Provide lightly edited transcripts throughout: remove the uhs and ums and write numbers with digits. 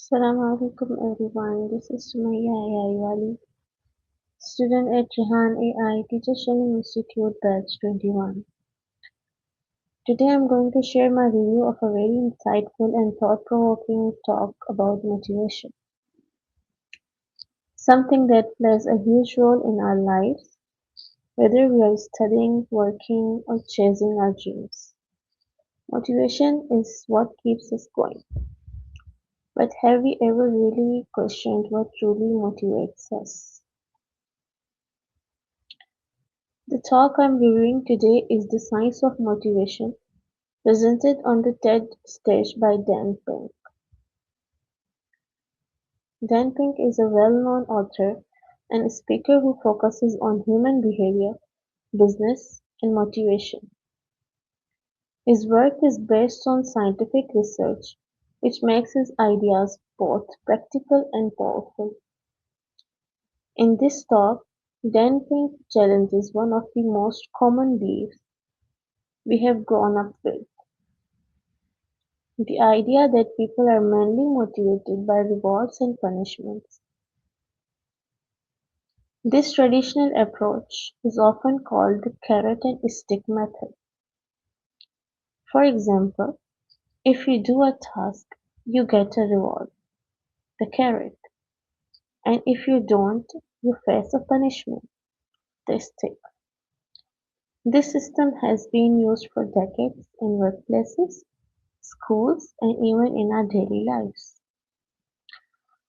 Assalamu alaikum everyone. This is Sumaya Ayaiwali, student at Rehan AI Teacher Training Institute Batch 21. Today I'm going to share my review of a very insightful and thought-provoking talk about motivation, something that plays a huge role in our lives, whether we are studying, working, or chasing our dreams. Motivation is what keeps us going. But have we ever really questioned what truly motivates us? The talk I'm reviewing today is The Science of Motivation, presented on the TED stage by Dan Pink. Dan Pink is a well-known author and speaker who focuses on human behavior, business, and motivation. His work is based on scientific research, which makes his ideas both practical and powerful. In this talk, Dan Pink challenges one of the most common beliefs we have grown up with. The idea that people are mainly motivated by rewards and punishments. This traditional approach is often called the carrot and stick method. For example, if you do a task, you get a reward, the carrot, and if you don't, you face a punishment, the stick. This system has been used for decades in workplaces, schools, and even in our daily lives.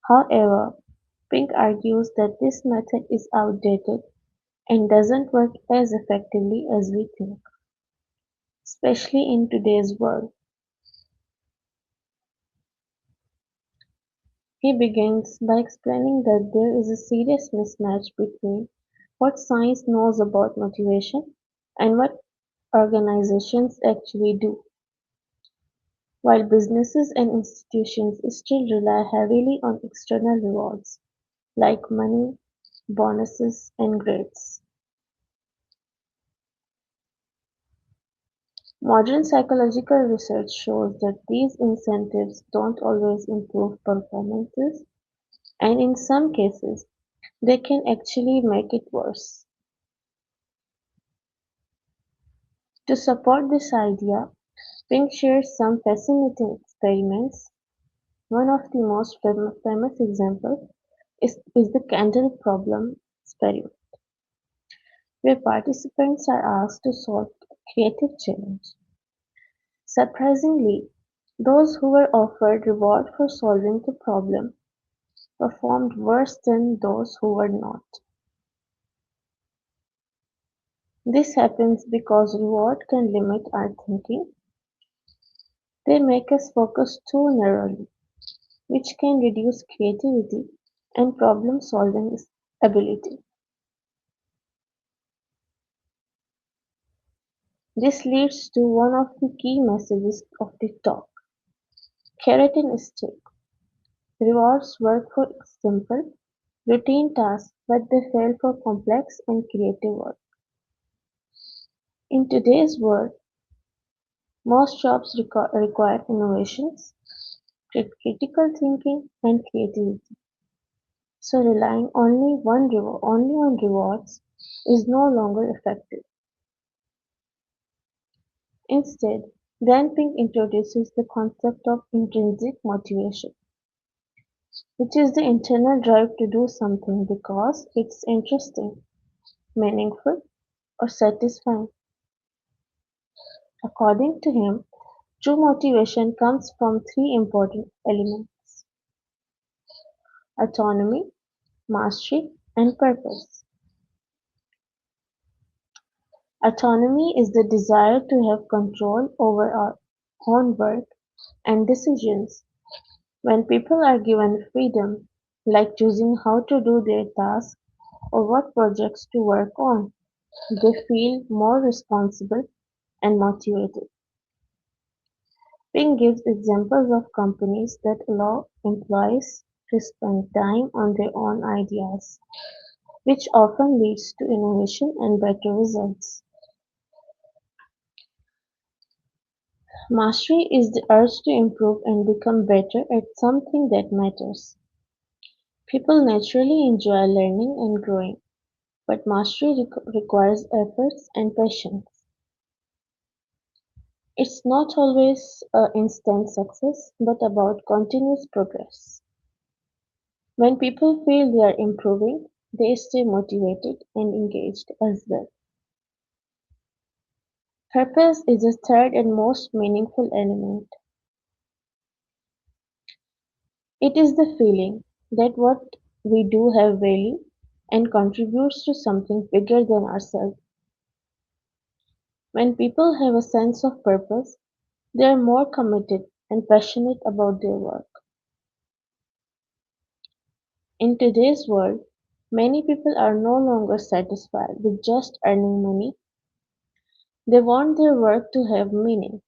However, Pink argues that this method is outdated and doesn't work as effectively as we think, especially in today's world. He begins by explaining that there is a serious mismatch between what science knows about motivation and what organizations actually do. While businesses and institutions still rely heavily on external rewards like money, bonuses, and grades. Modern psychological research shows that these incentives don't always improve performances, and in some cases, they can actually make it worse. To support this idea, Pink shares some fascinating experiments. One of the most famous examples is the candle problem experiment, where participants are asked to solve a creative challenge. Surprisingly, those who were offered reward for solving the problem performed worse than those who were not. This happens because reward can limit our thinking. They make us focus too narrowly, which can reduce creativity and problem-solving ability. This leads to one of the key messages of the talk: carrot and stick. Rewards work for simple, routine tasks, but they fail for complex and creative work. In today's world, most jobs require innovations, critical thinking, and creativity. So relying only on rewards is no longer effective. Instead, Dan Pink introduces the concept of intrinsic motivation, which is the internal drive to do something because it's interesting, meaningful, or satisfying. According to him, true motivation comes from three important elements: autonomy, mastery, and purpose. Autonomy is the desire to have control over our own work and decisions. When people are given freedom, like choosing how to do their tasks or what projects to work on, they feel more responsible and motivated. Ping gives examples of companies that allow employees to spend time on their own ideas, which often leads to innovation and better results. Mastery is the urge to improve and become better at something that matters. People naturally enjoy learning and growing, but mastery requires efforts and patience. It's not always instant success, but about continuous progress. When people feel they are improving, they stay motivated and engaged as well. Purpose is the third and most meaningful element. It is the feeling that what we do have value and contributes to something bigger than ourselves. When people have a sense of purpose, they are more committed and passionate about their work. In today's world, many people are no longer satisfied with just earning money. They want their work to have meaning.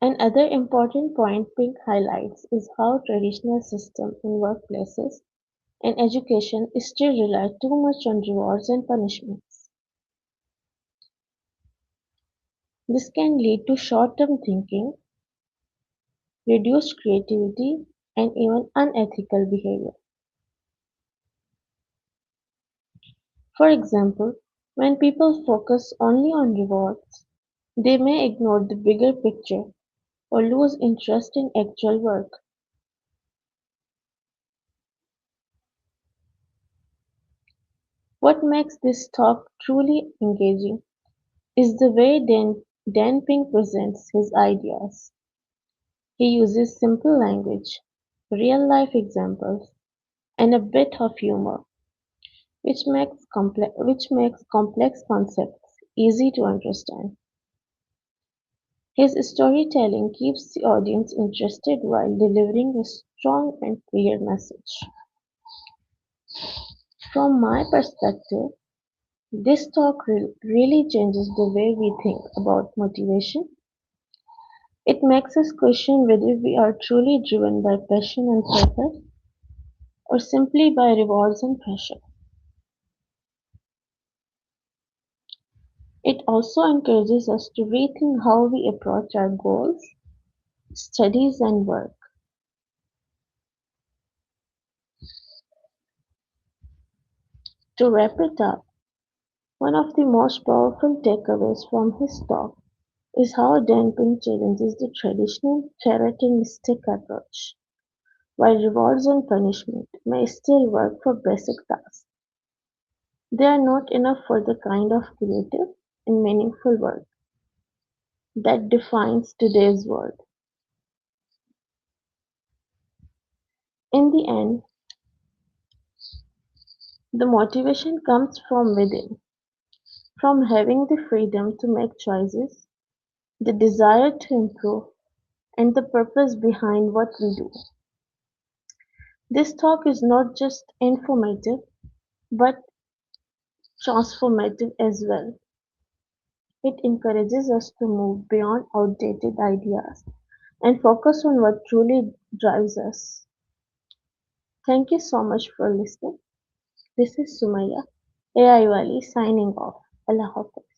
Another important point Pink highlights is how traditional systems in workplaces and education still rely too much on rewards and punishments. This can lead to short-term thinking, reduced creativity, and even unethical behavior. For example, when people focus only on rewards, they may ignore the bigger picture or lose interest in actual work. What makes this talk truly engaging is the way Dan Pink presents his ideas. He uses simple language, real life examples, and a bit of humor, which makes complex concepts easy to understand. His storytelling keeps the audience interested while delivering a strong and clear message. From my perspective, this talk really changes the way we think about motivation. It makes us question whether we are truly driven by passion and purpose or simply by rewards and pressure. It also encourages us to rethink how we approach our goals, studies, and work. To wrap it up, one of the most powerful takeaways from his talk is how damping challenges the traditional carrot and stick approach. While rewards and punishment may still work for basic tasks, they are not enough for the kind of creative and meaningful work that defines today's world. In the end, the motivation comes from within, from having the freedom to make choices, the desire to improve, and the purpose behind what we do. This talk is not just informative but transformative as well. It encourages us to move beyond outdated ideas and focus on what truly drives us. Thank you so much for listening. This is Sumaya, AI Wali signing off. Allah Hafiz.